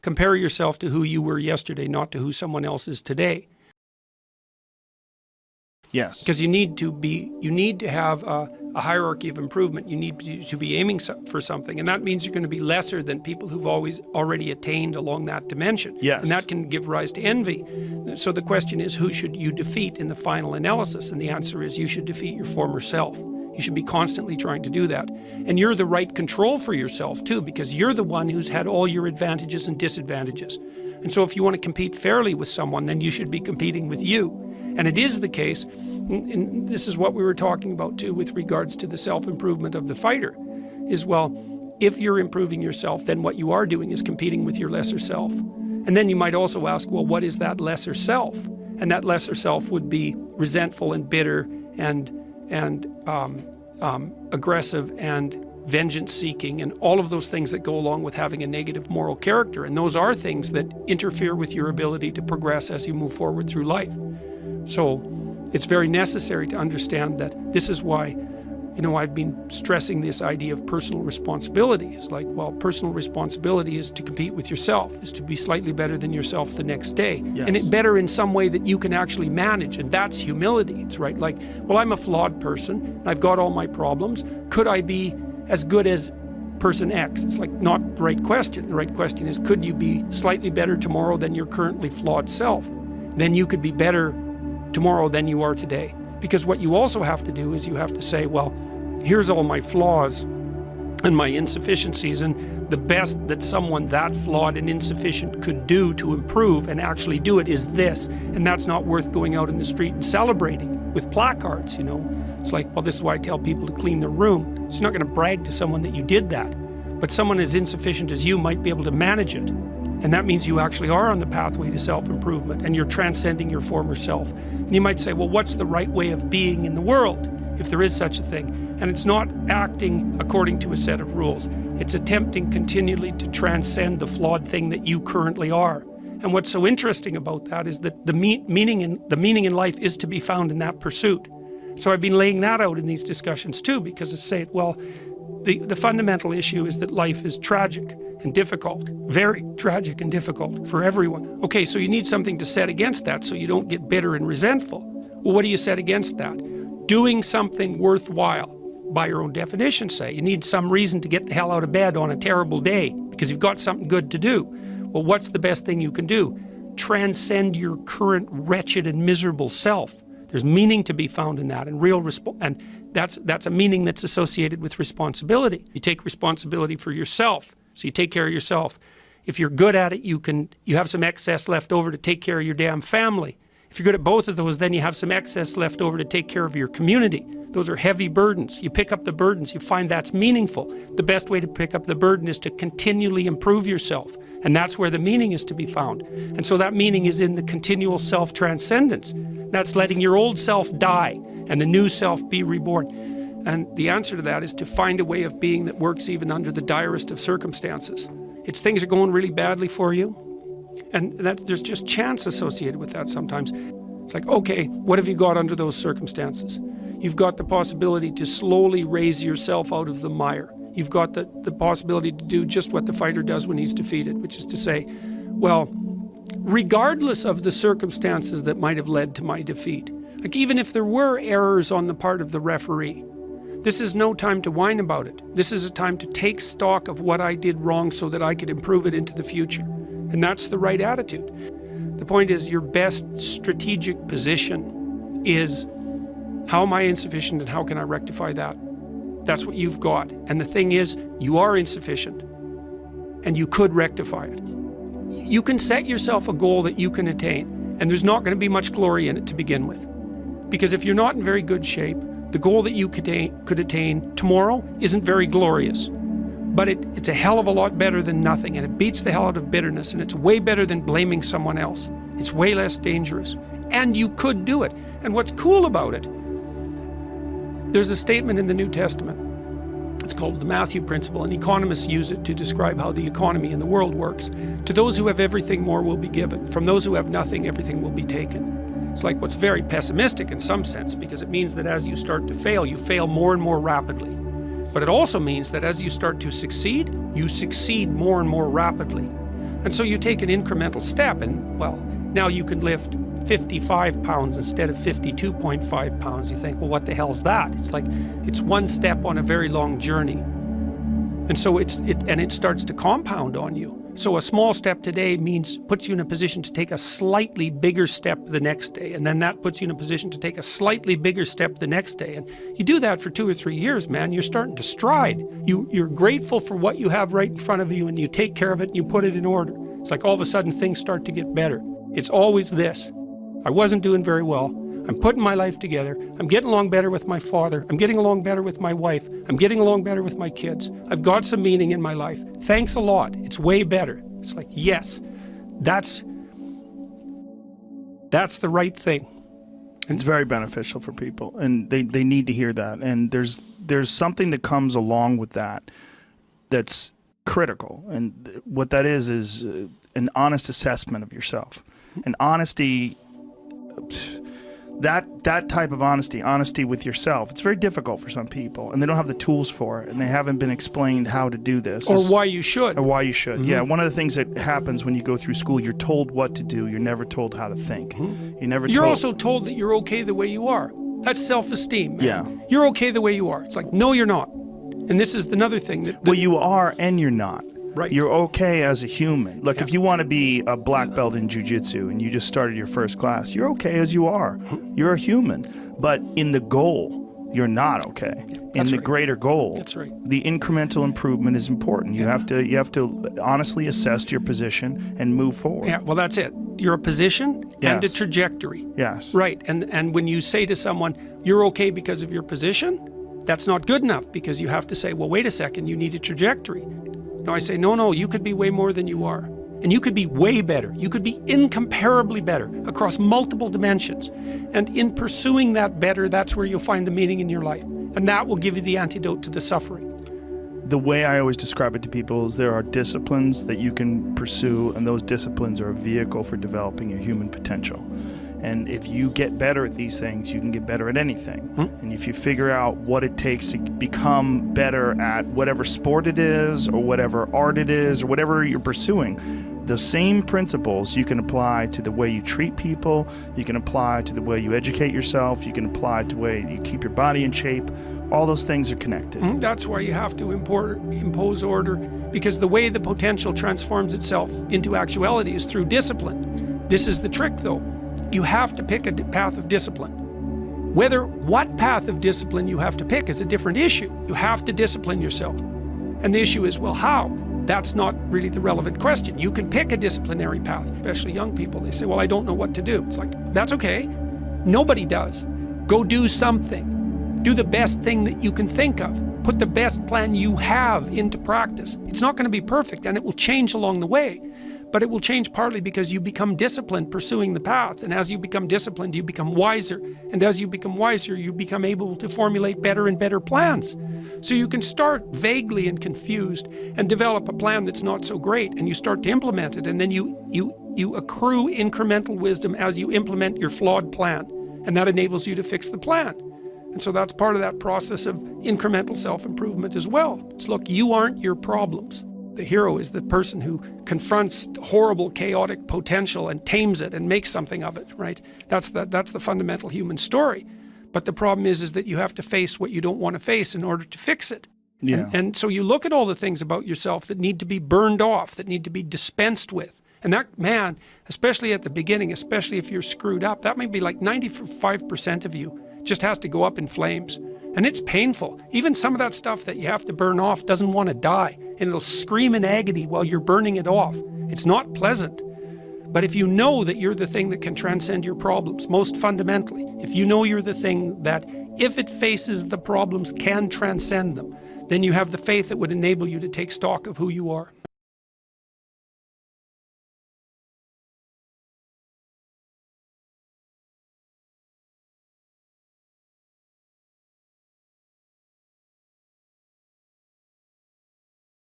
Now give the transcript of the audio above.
Compare yourself to who you were yesterday, not to who someone else is today. Yes. Because you need to have a hierarchy of improvement. You need to be aiming for something. And that means you're going to be lesser than people who've already attained along that dimension. Yes. And that can give rise to envy. So the question is, who should you defeat in the final analysis? And the answer is, you should defeat your former self. You should be constantly trying to do that. And you're the right control for yourself too, because you're the one who's had all your advantages and disadvantages. And so if you want to compete fairly with someone, then you should be competing with you. And it is the case, and this is what we were talking about too with regards to the self-improvement of the fighter, is, well, if you're improving yourself, then what you are doing is competing with your lesser self. And then you might also ask, well, what is that lesser self? And that lesser self would be resentful and bitter and aggressive and vengeance-seeking and all of those things that go along with having a negative moral character. And those are things that interfere with your ability to progress as you move forward through life. So it's very necessary to understand that this is why, I've been stressing this idea of personal responsibility. It's like, well, personal responsibility is to compete with yourself, is to be slightly better than yourself the next day. Yes. And it better in some way that you can actually manage, and that's humility. It's right, like, well, I'm a flawed person, and I've got all my problems. Could I be as good as person X? It's like, not the right question. The right question is, could you be slightly better tomorrow than your currently flawed self? Then you could be better tomorrow than you are today. Because what you also have to do is you have to say, well, here's all my flaws and my insufficiencies, and the best that someone that flawed and insufficient could do to improve and actually do it is this. And that's not worth going out in the street and celebrating with placards, It's like, well, this is why I tell people to clean their room. It's not going to brag to someone that you did that. But someone as insufficient as you might be able to manage it. And that means you actually are on the pathway to self-improvement, and you're transcending your former self. And you might say, well, what's the right way of being in the world, if there is such a thing? And it's not acting according to a set of rules. It's attempting continually to transcend the flawed thing that you currently are. And what's so interesting about that is that the meaning in life is to be found in that pursuit. So I've been laying that out in these discussions too, because I say, well, the fundamental issue is that life is tragic and difficult, very tragic and difficult for everyone. Okay, so you need something to set against that so you don't get bitter and resentful. Well, what do you set against that? Doing something worthwhile, by your own definition, say. You need some reason to get the hell out of bed on a terrible day because you've got something good to do. Well, what's the best thing you can do? Transcend your current wretched and miserable self. There's meaning to be found in that, and that's a meaning that's associated with responsibility. You take responsibility for yourself, so you take care of yourself. If you're good at it, you have some excess left over to take care of your damn family. If you're good at both of those, then you have some excess left over to take care of your community. Those are heavy burdens. You pick up the burdens, you find that's meaningful. The best way to pick up the burden is to continually improve yourself. And that's where the meaning is to be found. And so that meaning is in the continual self-transcendence. That's letting your old self die and the new self be reborn. And the answer to that is to find a way of being that works even under the direst of circumstances. It's things are going really badly for you, and there's just chance associated with that sometimes. It's like, okay, what have you got under those circumstances? You've got the possibility to slowly raise yourself out of the mire. You've got the possibility to do just what the fighter does when he's defeated, which is to say, well, regardless of the circumstances that might have led to my defeat, like even if there were errors on the part of the referee, this is no time to whine about it. This is a time to take stock of what I did wrong so that I could improve it into the future. And that's the right attitude. The point is, your best strategic position is, how am I insufficient and how can I rectify that? That's what you've got. And the thing is, you are insufficient and you could rectify it. You can set yourself a goal that you can attain, and there's not going to be much glory in it to begin with. Because if you're not in very good shape, the goal that you could attain tomorrow isn't very glorious. But it's a hell of a lot better than nothing, and it beats the hell out of bitterness, and it's way better than blaming someone else. It's way less dangerous. And you could do it. And what's cool about it, there's a statement in the New Testament. It's called the Matthew Principle, and economists use it to describe how the economy in the world works. To those who have everything, more will be given. From those who have nothing, everything will be taken. It's like what's very pessimistic in some sense, because it means that as you start to fail, you fail more and more rapidly. But it also means that as you start to succeed, you succeed more and more rapidly. And so you take an incremental step and, well, now you can lift 55 pounds instead of 52.5 pounds. You think, well, what the hell's that? It's like, it's one step on a very long journey. And so it starts to compound on you. So a small step today puts you in a position to take a slightly bigger step the next day. And then that puts you in a position to take a slightly bigger step the next day. And you do that for 2 or 3 years, man, you're starting to stride. You're grateful for what you have right in front of you, and you take care of it and you put it in order. It's like all of a sudden things start to get better. It's always this. I wasn't doing very well. I'm putting my life together. I'm getting along better with my father. I'm getting along better with my wife. I'm getting along better with my kids. I've got some meaning in my life. Thanks a lot. It's way better. It's like, yes, that's the right thing. It's very beneficial for people, and they need to hear that. And there's something that comes along with that that's critical. And what that is an honest assessment of yourself. And honesty, that type of honesty with yourself, it's very difficult for some people, and they don't have the tools for it, and they haven't been explained how to do this. Or why you should. Yeah, one of the things that happens when you go through school, you're told what to do, you're never told how to think. You're also told that you're okay the way you are. That's self-esteem, man. Yeah. You're okay the way you are. It's like, no, you're not. And this is another thing that... Well, you are and you're not. Right. You're okay as a human. Look, if you want to be a black belt in jiu-jitsu and you just started your first class, you're okay as you are. You're a human. But in the goal, you're not okay. In the greater goal, that's right. The incremental improvement is important. You have to honestly assess your position and move forward. Yeah, well, that's it. You're a position and a trajectory. Yes. Right. And when you say to someone, you're okay because of your position, that's not good enough, because you have to say, well, wait a second, you need a trajectory. No, I say, no, you could be way more than you are. And you could be way better. You could be incomparably better across multiple dimensions. And in pursuing that better, that's where you'll find the meaning in your life. And that will give you the antidote to the suffering. The way I always describe it to people is there are disciplines that you can pursue, and those disciplines are a vehicle for developing your human potential. And if you get better at these things, you can get better at anything. And if you figure out what it takes to become better at whatever sport it is, or whatever art it is, or whatever you're pursuing, the same principles you can apply to the way you treat people, you can apply to the way you educate yourself, you can apply to the way you keep your body in shape. All those things are connected. That's why you have to impose order, because the way the potential transforms itself into actuality is through discipline. This is the trick, though. You have to pick a path of discipline. What path of discipline you have to pick is a different issue. You have to discipline yourself. And the issue is, well, how? That's not really the relevant question. You can pick a disciplinary path, especially young people. They say, well, I don't know what to do. It's like, that's okay. Nobody does. Go do something. Do the best thing that you can think of. Put the best plan you have into practice. It's not going to be perfect, and it will change along the way. But it will change partly because you become disciplined pursuing the path. And as you become disciplined, you become wiser. And as you become wiser, you become able to formulate better and better plans. So you can start vaguely and confused and develop a plan that's not so great, and you start to implement it. And then you accrue incremental wisdom as you implement your flawed plan. And that enables you to fix the plan. And so that's part of that process of incremental self-improvement as well. It's, look, you aren't your problems. The hero is the person who confronts horrible, chaotic potential and tames it and makes something of it, right? That's the fundamental human story. But the problem is that you have to face what you don't want to face in order to fix it. Yeah. And so you look at all the things about yourself that need to be burned off, that need to be dispensed with. And that, man, especially at the beginning, especially if you're screwed up, that may be like 95% of you just has to go up in flames. And it's painful. Even some of that stuff that you have to burn off doesn't want to die, and it'll scream in agony while you're burning it off. It's not pleasant. But if you know that you're the thing that can transcend your problems, most fundamentally, if you know you're the thing that, if it faces the problems, can transcend them, then you have the faith that would enable you to take stock of who you are.